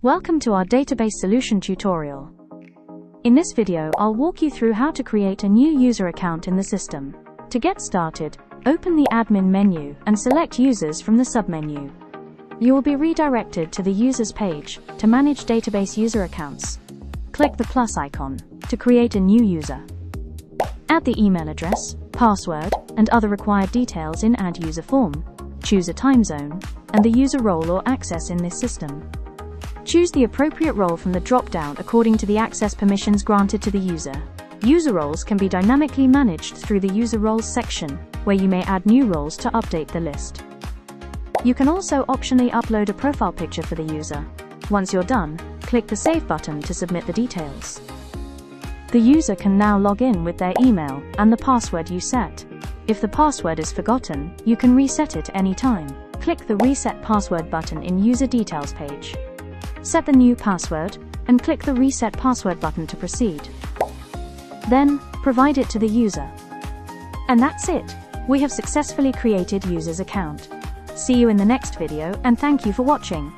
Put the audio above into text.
Welcome to our database solution tutorial. In this video, I'll walk you through how to create a new user account in the system. To get started, open the admin menu and select users from the submenu. You will be redirected to the users page to manage database user accounts. Click the plus icon to create a new user. Add the email address, password, and other required details in Add User form. Choose a time zone and the user role or access in this system. Choose the appropriate role from the drop-down according to the access permissions granted to the user. User roles can be dynamically managed through the User Roles section, where you may add new roles to update the list. You can also optionally upload a profile picture for the user. Once you're done, click the Save button to submit the details. The user can now log in with their email and the password you set. If the password is forgotten, you can reset it any time. Click the Reset Password button in User Details page. Set the new password, and click the Reset Password button to proceed. Then, provide it to the user. And that's it! We have successfully created user's account. See you in the next video, and thank you for watching.